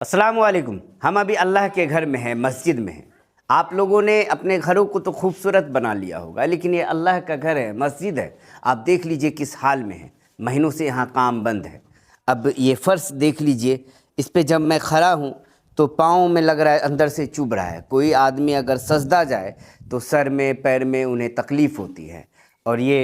अस्सलामुअलैकुम। हम अभी अल्लाह के घर में हैं, मस्जिद में हैं। आप लोगों ने अपने घरों को तो खूबसूरत बना लिया होगा, लेकिन ये अल्लाह का घर है, मस्जिद है। आप देख लीजिए किस हाल में है। महीनों से यहाँ काम बंद है। अब ये फ़र्श देख लीजिए, इस पे जब मैं खड़ा हूँ तो पाँव में लग रहा है अंदर से चुभ रहा है। कोई आदमी अगर सजदा जाए तो सर में पैर में उन्हें तकलीफ़ होती है। और ये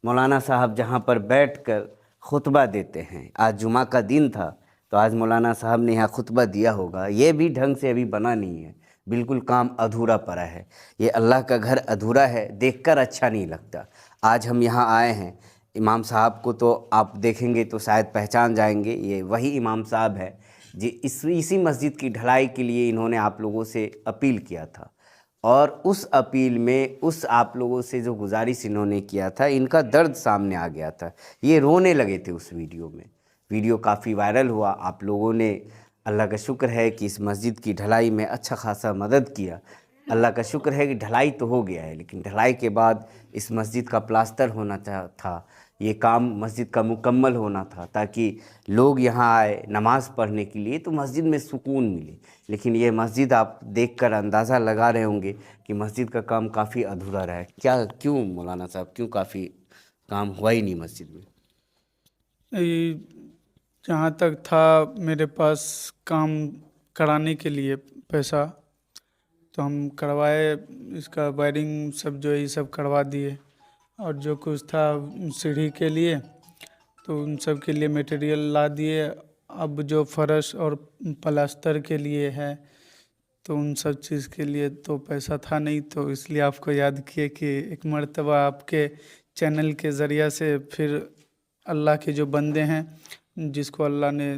मौलाना साहब जहाँ पर बैठकर खुतबा देते हैं, आज जुमा का दिन था तो आज मौलाना साहब ने यहाँ खुतबा दिया होगा। ये भी ढंग से अभी बना नहीं है, बिल्कुल काम अधूरा पड़ा है। ये अल्लाह का घर अधूरा है, देखकर अच्छा नहीं लगता। आज हम यहाँ आए हैं, इमाम साहब को तो आप देखेंगे तो शायद पहचान जाएंगे। ये वही इमाम साहब है जी। इसी मस्जिद की ढलाई के लिए इन्होंने आप लोगों से अपील किया था, और उस अपील में उस आप लोगों से जो गुजारिश इन्होंने किया था, इनका दर्द सामने आ गया था। ये रोने लगे थे उस वीडियो में। वीडियो काफ़ी वायरल हुआ। आप लोगों ने, अल्लाह का शुक्र है कि इस मस्जिद की ढलाई में अच्छा खासा मदद किया। अल्लाह का शुक्र है कि ढलाई तो हो गया है, लेकिन ढलाई के बाद इस मस्जिद का प्लास्टर होना था। ये काम मस्जिद का मुकम्मल होना था ताकि लोग यहाँ आए नमाज़ पढ़ने के लिए तो मस्जिद में सुकून मिले। लेकिन ये मस्जिद आप देखकर अंदाज़ा लगा रहे होंगे कि मस्जिद का काम काफ़ी अधूरा रहा है। क्या, क्यों मौलाना साहब, क्यों काफ़ी काम हुआ ही नहीं मस्जिद में? जहाँ तक था मेरे पास काम कराने के लिए पैसा, तो हम करवाए। इसका वायरिंग सब जो है ये सब करवा दिए, और जो कुछ था सीढ़ी के लिए तो उन सब के लिए मटेरियल ला दिए। अब जो फर्श और प्लास्टर के लिए है तो उन सब चीज़ के लिए तो पैसा था नहीं, तो इसलिए आपको याद किए कि एक मर्तबा आपके चैनल के ज़रिया से फिर अल्लाह के जो बंदे हैं, जिसको अल्लाह ने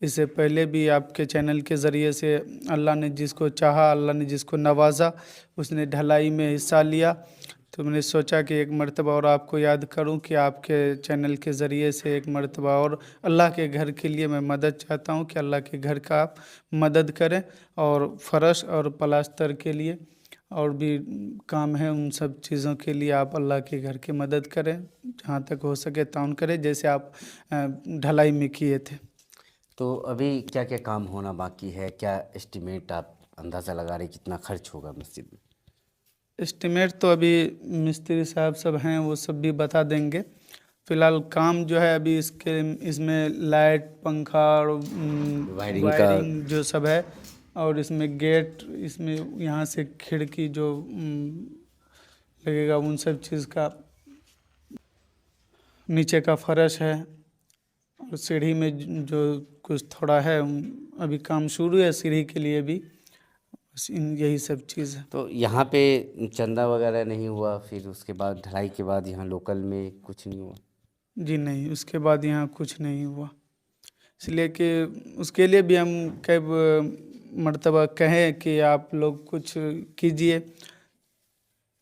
इससे पहले भी आपके चैनल के ज़रिए से अल्लाह ने जिसको चाहा, अल्लाह ने जिसको नवाजा, उसने ढलाई में हिस्सा लिया। तो मैंने सोचा कि एक मर्तबा और आपको याद करूं कि आपके चैनल के ज़रिए से एक मर्तबा और अल्लाह के घर के लिए मैं मदद चाहता हूं कि अल्लाह के घर का आप मदद करें, और फर्श और प्लास्टर के लिए और भी काम है, उन सब चीज़ों के लिए आप अल्लाह के घर की मदद करें, जहाँ तक हो सके ताउन करें, जैसे आप ढलाई में किए थे। तो अभी क्या क्या काम होना बाकी है? क्या एस्टिमेट आप अंदाज़ा लगा रहे कितना खर्च होगा मस्जिद में? एस्टिमेट तो अभी मिस्त्री साहब सब हैं, वो सब भी बता देंगे। फिलहाल काम जो है अभी इसमें लाइट, पंखा और वायरिंग का? वायरिंग जो सब है, और इसमें गेट, इसमें यहाँ से खिड़की जो लगेगा, उन सब चीज़ का, नीचे का फर्श है, और सीढ़ी में जो कुछ थोड़ा है अभी काम शुरू है सीढ़ी के लिए भी। बस यही सब चीज़ है। तो यहाँ पे चंदा वगैरह नहीं हुआ? फिर उसके बाद ढलाई के बाद यहाँ लोकल में कुछ नहीं हुआ? जी नहीं, उसके बाद यहाँ कुछ नहीं हुआ, इसलिए कि उसके लिए भी हम कई मर्तबा कहें कि आप लोग कुछ कीजिए,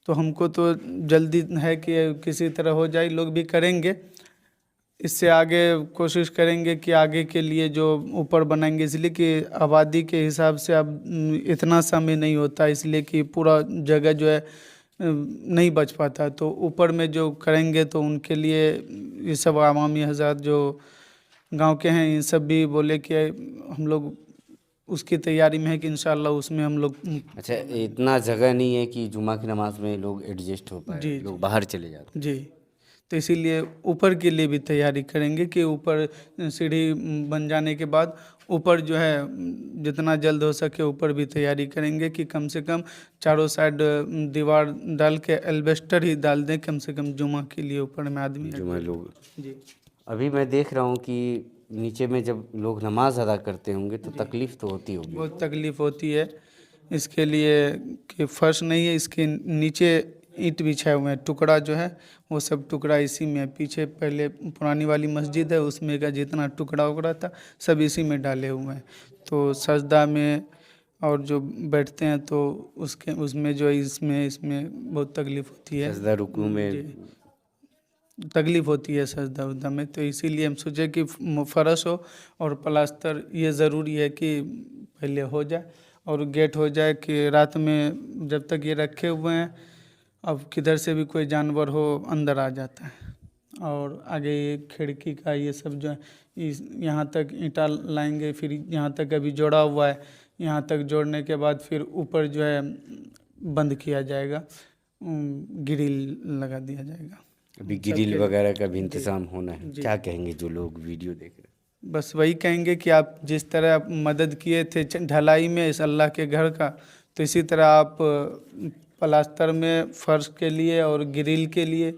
तो हमको तो जल्दी है कि किसी तरह हो जाए, लोग भी करेंगे। इससे आगे कोशिश करेंगे कि आगे के लिए जो ऊपर बनाएंगे, इसलिए कि आबादी के हिसाब से अब इतना समय नहीं होता, इसलिए कि पूरा जगह जो है नहीं बच पाता। तो ऊपर में जो करेंगे तो उनके लिए ये सब आवामी हज़रात जो गांव के हैं, इन सब भी बोले कि हम लोग उसकी तैयारी में है कि इंशाल्लाह उसमें हम लोग। अच्छा, इतना जगह नहीं है कि जुमा की नमाज में लोग एडजस्ट हो पाए, जी लोग बाहर चले जाते? जी, तो इसीलिए ऊपर के लिए भी तैयारी करेंगे कि ऊपर सीढ़ी बन जाने के बाद ऊपर जो है जितना जल्द हो सके ऊपर भी तैयारी करेंगे कि कम से कम चारों साइड दीवार डाल के एल्वेस्टर ही डाल दें, कम से कम जुमा के लिए ऊपर में आदमी जुमा लोग। जी अभी मैं देख रहा हूँ कि नीचे में जब लोग नमाज अदा करते होंगे तो तकलीफ़ तो होती होगी। बहुत तकलीफ़ होती है इसके लिए कि फर्श नहीं है, इसके नीचे ईंट बिछाए हुए हैं, टुकड़ा जो है वो सब टुकड़ा इसी में है। पीछे पहले पुरानी वाली मस्जिद है, उसमें का जितना टुकड़ा उकड़ा था सब इसी में डाले हुए हैं। तो सजदा में और जो बैठते हैं तो उसके उसमें जो है इसमें इसमें बहुत तकलीफ़ होती है। सजदा रुकू में जी, तकलीफ़ होती है सजदा उजदा में, तो इसीलिए हम सोचे कि फर्श हो और प्लास्टर ये ज़रूरी है कि पहले हो जाए, और गेट हो जाए कि रात में जब तक ये रखे हुए हैं, अब किधर से भी कोई जानवर हो अंदर आ जाता है, और आगे ये खिड़की का ये सब जो है इस यहाँ तक ईंटा लाएंगे, फिर यहाँ तक अभी जोड़ा हुआ है, यहाँ तक जोड़ने के बाद फिर ऊपर जो है बंद किया जाएगा, ग्रिल लगा दिया जाएगा। अभी ग्रिल वगैरह का भी इंतजाम होना है। क्या कहेंगे जो लोग वीडियो देख रहे हैं? बस वही कहेंगे कि आप जिस तरह आप मदद किए थे ढलाई में इस अल्लाह के घर का, तो इसी तरह आप प्लास्टर में फर्श के लिए और ग्रिल के लिए,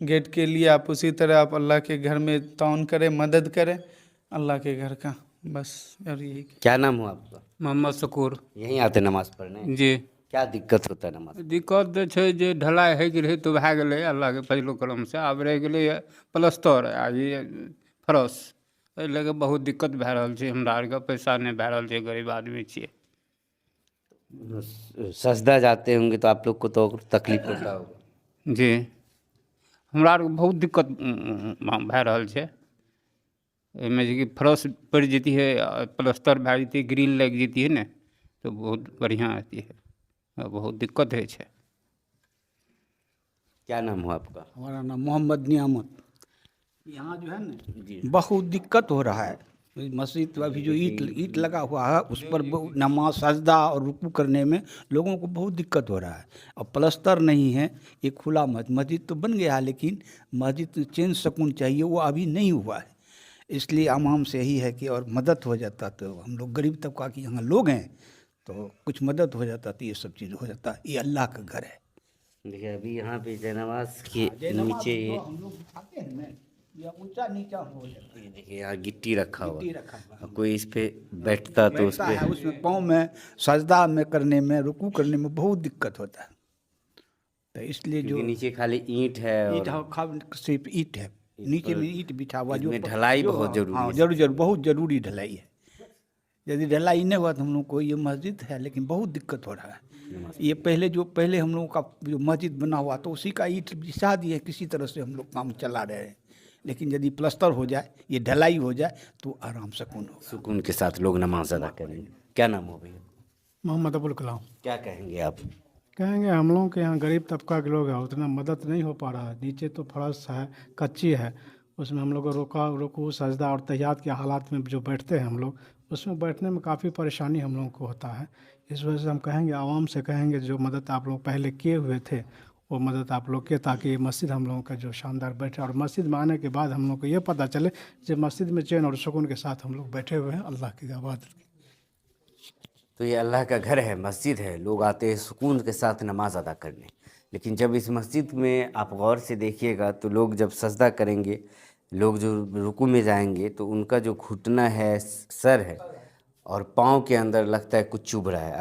गेट के लिए आप उसी तरह आप अल्लाह के घर में ताउन करें, मदद करें अल्लाह के घर का। बस और यही। क्या नाम हो आपका? मोहम्मद शकूर यहीं आते नमाज पढ़ने? जी। क्या दिक्कत होता है नमाज? दिक्कत तो छै जे ढलाई होइ गेलै तो भए गेलै अल्लाह के फजलो करम से, आब रहि गेलै प्लस्तर आ ये फरश, एहि लऽ कऽ बहुत दिक्कत भए रहल छै हमरा आरके, पैसा नहि भए रहल छै, गरीब आदमी छियै। सजदा जाते होंगे तो आप लोग को तो तकलीफ होता होगा। जी हमरा आरके बहुत दिक्कत भए रहल छै एहिमे, जे कि फरश पड़ि जैती है, प्लस्तर भए जैती, ग्रिल लागि जैती है ने तो बहुत बढ़िया रहती है, बहुत दिक्कत है छै। क्या नाम हो आपका? हमारा नाम मोहम्मद नियामत। यहाँ जो है ना बहुत दिक्कत हो रहा है। मस्जिद अभी जो ईंट लगा हुआ है उस पर नमाज सजदा और रुकू करने में लोगों को बहुत दिक्कत हो रहा है। और प्लस्तर नहीं है, ये खुला मस्जिद तो बन गया है, लेकिन मस्जिद चैन सुकून चाहिए, वो अभी नहीं हुआ है। इसलिए आवाम से यही है कि और मदद हो जाता तो हम लोग गरीब तबका के यहाँ लोग हैं, तो कुछ मदद हो जाता तो ये सब चीज़ हो जाता। ये अल्लाह का घर है। देखिए अभी यहाँ पे जयनमाज के नीचे ये हम लोग उठाते हैं ना, या ऊंचा नीचा हो जाता है। देखिए यहाँ गिट्टी रखा हुआ है। रखा हुआ और कोई इस पे बैठता तो उस बैठता पे है, उसमें पाँव में सजदा में करने में, रुकू करने में बहुत दिक्कत होता है। तो इसलिए जो क्योंकि नीचे खाली ईंट है ईंट और सिर्फ ईंट है, नीचे में ईंट बिछा हुआ जो इसमें ढलाई बहुत जरूरी हाँ है। जरूर बहुत जरूरी ढलाई है। यदि ढलाई नहीं हुआ तो हम लोग को ये मस्जिद है, लेकिन बहुत दिक्कत हो रहा है। ये पहले हम लोगों का जो मस्जिद बना हुआ तो उसी का ईंट बिछा दिए, किसी तरह से हम लोग काम चला रहे हैं। लेकिन यदि प्लस्तर हो जाए, ये ढलाई हो जाए तो आराम सुकून होगा। सुकून के साथ लोग नमाज अदा करेंगे। क्या नाम हो भैया? मोहम्मद अबुल कलाम। क्या कहेंगे आप? कहेंगे हम लोगों के यहाँ गरीब तबका के लोग हैं, उतना मदद नहीं हो पा रहा है। नीचे तो फर्श है, कच्ची है, उसमें हम लोग को रुकू सजदा और तहियात के हालात में जो बैठते हैं हम लोग, उसमें बैठने में काफ़ी परेशानी हम लोगों को होता है। इस वजह से हम कहेंगे, आवाम से कहेंगे जो मदद आप लोग पहले किए हुए थे वो मदद आप लोग के, ताकि ये मस्जिद हम लोगों का जो शानदार बैठे, और मस्जिद में आने के बाद हम लोग को ये पता चले कि मस्जिद में चैन और सुकून के साथ हम लोग बैठे हुए हैं अल्लाह की इबादत की। तो ये अल्लाह का घर है, मस्जिद है, लोग आते हैं सुकून के साथ नमाज अदा करने। लेकिन जब इस मस्जिद में आप गौर से देखिएगा तो लोग जब सजदा करेंगे, लोग जो रुकू में जाएंगे तो उनका जो घुटना है, सर है और पाँव के अंदर लगता है कुछ चुभ रहा है।